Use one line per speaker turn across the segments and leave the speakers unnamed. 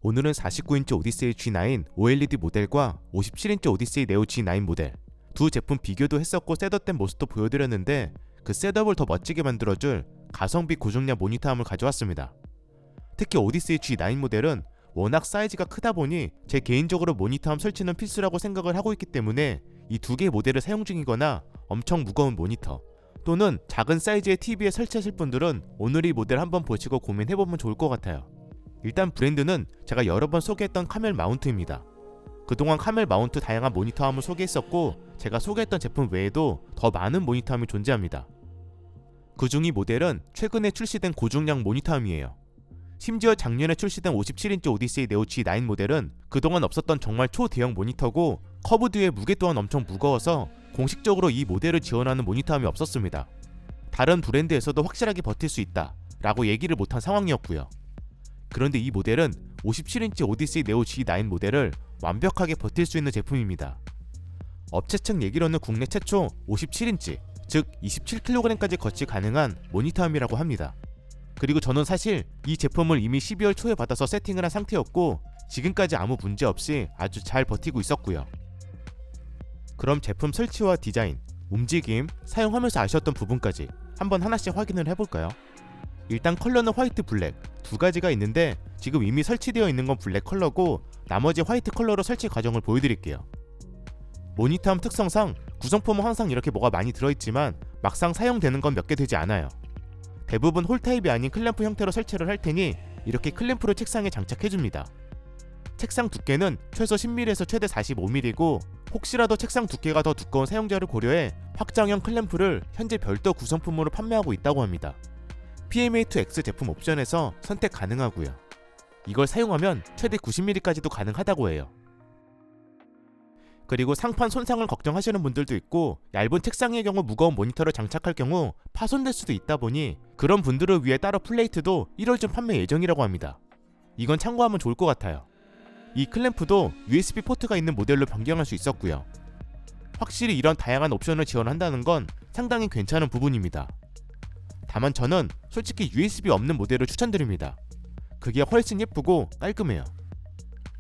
오늘은 49인치 오디세이 G9 OLED 모델과 57인치 오디세이 네오 G9 모델 두 제품 비교도 했었고 셋업된 모습도 보여드렸는데 그 셋업을 더 멋지게 만들어줄 가성비 고중량 모니터함을 가져왔습니다. 특히 오디세이 G9 모델은 워낙 사이즈가 크다 보니 제 개인적으로 모니터함 설치는 필수라고 생각을 하고 있기 때문에 이 두 개의 모델을 사용 중이거나 엄청 무거운 모니터 또는 작은 사이즈의 TV에 설치하실 분들은 오늘 이 모델 한번 보시고 고민해보면 좋을 것 같아요. 일단 브랜드는 제가 여러 번 소개했던 카멜 마운트입니다. 그동안 카멜 마운트 다양한 모니터함을 소개했었고 제가 소개했던 제품 외에도 더 많은 모니터함이 존재합니다. 그중 이 모델은 최근에 출시된 고중량 모니터함이에요. 심지어 작년에 출시된 57인치 오디세이 네오 G9 모델은 그동안 없었던 정말 초대형 모니터고 커브드의 무게 또한 엄청 무거워서 공식적으로 이 모델을 지원하는 모니터함이 없었습니다. 다른 브랜드에서도 확실하게 버틸 수 있다 라고 얘기를 못한 상황이었고요. 그런데 이 모델은 57인치 오디세이 네오 G9 모델을 완벽하게 버틸 수 있는 제품입니다. 업체 측 얘기로는 국내 최초 57인치, 즉 27kg까지 거치 가능한 모니터함이라고 합니다. 그리고 저는 사실 이 제품을 이미 12월 초에 받아서 세팅을 한 상태였고 지금까지 아무 문제 없이 아주 잘 버티고 있었고요. 그럼 제품 설치와 디자인, 움직임, 사용하면서 아쉬웠던 부분까지 한번 하나씩 확인을 해볼까요? 일단 컬러는 화이트 블랙 두 가지가 있는데 지금 이미 설치되어 있는 건 블랙 컬러고 나머지 화이트 컬러로 설치 과정을 보여드릴게요. 모니터함 특성상 구성품은 항상 이렇게 뭐가 많이 들어있지만 막상 사용되는 건 몇 개 되지 않아요. 대부분 홀 타입이 아닌 클램프 형태로 설치를 할 테니 이렇게 클램프를 책상에 장착해줍니다. 책상 두께는 최소 10mm에서 최대 45mm고 혹시라도 책상 두께가 더 두꺼운 사용자를 고려해 확장형 클램프를 현재 별도 구성품으로 판매하고 있다고 합니다. PMA2X 제품 옵션에서 선택 가능하고요. 이걸 사용하면 최대 90mm까지도 가능하다고 해요. 그리고 상판 손상을 걱정하시는 분들도 있고 얇은 책상의 경우 무거운 모니터를 장착할 경우 파손될 수도 있다 보니 그런 분들을 위해 따로 플레이트도 1월쯤 판매 예정이라고 합니다. 이건 참고하면 좋을 것 같아요. 이 클램프도 USB 포트가 있는 모델로 변경할 수 있었고요. 확실히 이런 다양한 옵션을 지원한다는 건 상당히 괜찮은 부분입니다. 다만 저는 솔직히 USB 없는 모델을 추천드립니다. 그게 훨씬 예쁘고 깔끔해요.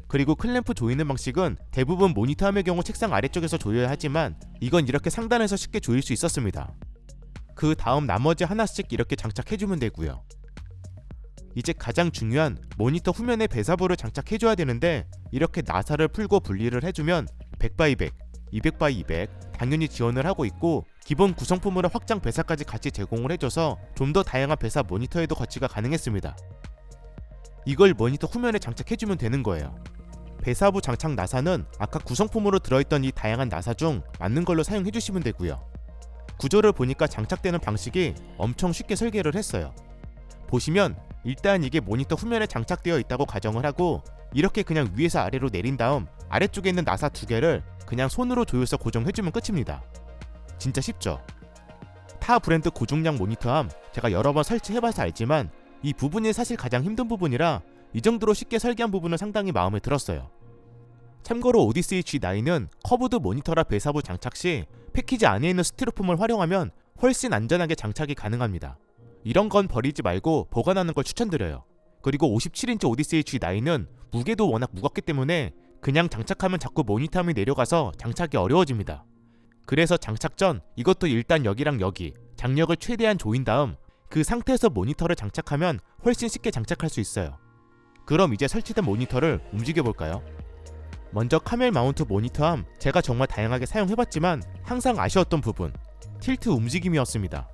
그리고 클램프 조이는 방식은 대부분 모니터함의 경우 책상 아래쪽에서 조여야 하지만 이건 이렇게 상단에서 쉽게 조일 수 있었습니다. 그 다음 나머지 하나씩 이렇게 장착해주면 되고요. 이제 가장 중요한 모니터 후면에 배사부를 장착해줘야 되는데 이렇게 나사를 풀고 분리를 해주면 100x100, 200x200 당연히 지원을 하고 있고 기본 구성품으로 확장 배사까지 같이 제공을 해줘서 좀 더 다양한 배사 모니터에도 거치가 가능했습니다. 이걸 모니터 후면에 장착해주면 되는 거예요. 배사부 장착 나사는 아까 구성품으로 들어있던 이 다양한 나사 중 맞는 걸로 사용해주시면 되고요. 구조를 보니까 장착되는 방식이 엄청 쉽게 설계를 했어요. 보시면 일단 이게 모니터 후면에 장착되어 있다고 가정을 하고 이렇게 그냥 위에서 아래로 내린 다음 아래쪽에 있는 나사 두 개를 그냥 손으로 조여서 고정해주면 끝입니다. 진짜 쉽죠? 타 브랜드 고중량 모니터함 제가 여러 번 설치해봐서 알지만 이 부분이 사실 가장 힘든 부분이라 이 정도로 쉽게 설계한 부분은 상당히 마음에 들었어요. 참고로 오디세이 G9은 커브드 모니터라 배사부 장착 시 패키지 안에 있는 스티로폼을 활용하면 훨씬 안전하게 장착이 가능합니다. 이런 건 버리지 말고 보관하는 걸 추천드려요. 그리고 57인치 오디세이 G9은 무게도 워낙 무겁기 때문에 그냥 장착하면 자꾸 모니터함이 내려가서 장착이 어려워집니다. 그래서 장착 전 이것도 일단 여기랑 여기 장력을 최대한 조인 다음 그 상태에서 모니터를 장착하면 훨씬 쉽게 장착할 수 있어요. 그럼 이제 설치된 모니터를 움직여볼까요? 먼저 카멜 마운트 모니터함 제가 정말 다양하게 사용해봤지만 항상 아쉬웠던 부분 틸트 움직임이었습니다.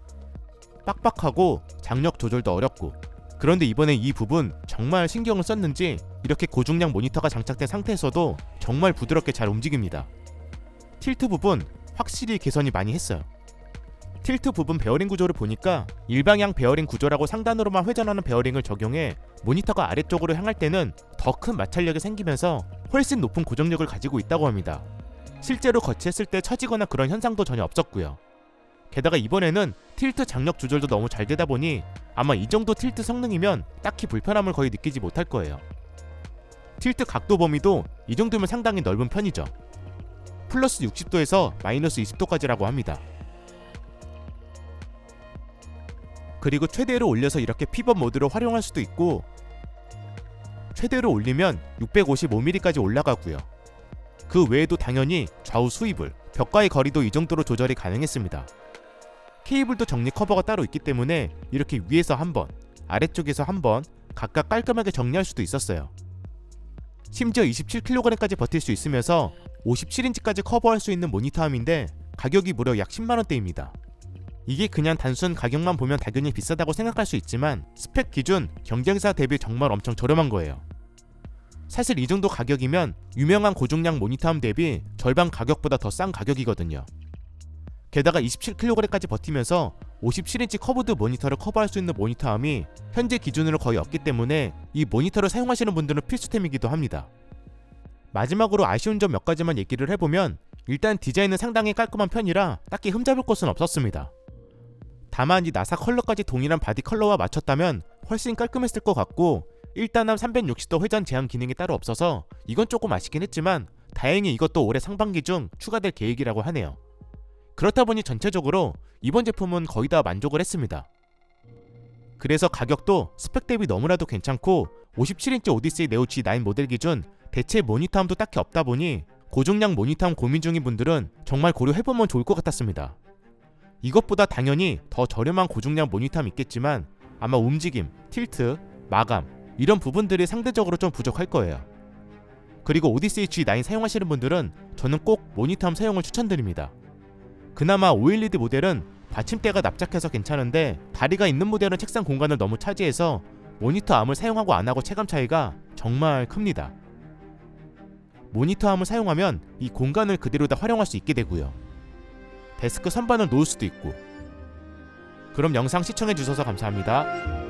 빡빡하고 장력 조절도 어렵고 그런데 이번에 이 부분 정말 신경을 썼는지 이렇게 고중량 모니터가 장착된 상태에서도 정말 부드럽게 잘 움직입니다. 틸트 부분 확실히 개선이 많이 했어요. 틸트 부분 베어링 구조를 보니까 일방향 베어링 구조라고 상단으로만 회전하는 베어링을 적용해 모니터가 아래쪽으로 향할 때는 더 큰 마찰력이 생기면서 훨씬 높은 고정력을 가지고 있다고 합니다. 실제로 거치했을 때 처지거나 그런 현상도 전혀 없었고요. 게다가 이번에는 틸트 장력 조절도 너무 잘 되다 보니 아마 이 정도 틸트 성능이면 딱히 불편함을 거의 느끼지 못할 거예요. 틸트 각도 범위도 이 정도면 상당히 넓은 편이죠. 플러스 60도에서 마이너스 20도까지라고 합니다. 그리고 최대로 올려서 이렇게 피벗 모드로 활용할 수도 있고 최대로 올리면 655mm까지 올라가고요. 그 외에도 당연히 좌우 스위블, 벽과의 거리도 이 정도로 조절이 가능했습니다. 케이블도 정리 커버가 따로 있기 때문에 이렇게 위에서 한 번, 아래쪽에서 한 번 각각 깔끔하게 정리할 수도 있었어요. 심지어 27kg까지 버틸 수 있으면서 57인치까지 커버할 수 있는 모니터함인데 가격이 무려 약 10만원대입니다. 이게 그냥 단순 가격만 보면 당연히 비싸다고 생각할 수 있지만 스펙 기준 경쟁사 대비 정말 엄청 저렴한 거예요. 사실 이 정도 가격이면 유명한 고중량 모니터함 대비 절반 가격보다 더 싼 가격이거든요. 게다가 27kg까지 버티면서 57인치 커브드 모니터를 커버할 수 있는 모니터함이 현재 기준으로 거의 없기 때문에 이 모니터를 사용하시는 분들은 필수템이기도 합니다. 마지막으로 아쉬운 점 몇 가지만 얘기를 해보면 일단 디자인은 상당히 깔끔한 편이라 딱히 흠잡을 곳은 없었습니다. 다만 이 나사 컬러까지 동일한 바디 컬러와 맞췄다면 훨씬 깔끔했을 것 같고 1단함 360도 회전 제한 기능이 따로 없어서 이건 조금 아쉽긴 했지만 다행히 이것도 올해 상반기 중 추가될 계획이라고 하네요. 그렇다 보니 전체적으로 이번 제품은 거의 다 만족을 했습니다. 그래서 가격도 스펙 대비 너무나도 괜찮고 57인치 오디세이 네오 G9 모델 기준 대체 모니터함도 딱히 없다 보니 고중량 모니터함 고민 중인 분들은 정말 고려해보면 좋을 것 같았습니다. 이것보다 당연히 더 저렴한 고중량 모니터함 있겠지만 아마 움직임, 틸트, 마감 이런 부분들이 상대적으로 좀 부족할 거예요. 그리고 오디세이 G9 사용하시는 분들은 저는 꼭 모니터함 사용을 추천드립니다. 그나마 OLED 모델은 받침대가 납작해서 괜찮은데 다리가 있는 모델은 책상 공간을 너무 차지해서 모니터암을 사용하고 안하고 체감 차이가 정말 큽니다. 모니터암을 사용하면 이 공간을 그대로 다 활용할 수 있게 되고요. 데스크 선반을 놓을 수도 있고. 그럼 영상 시청해주셔서 감사합니다.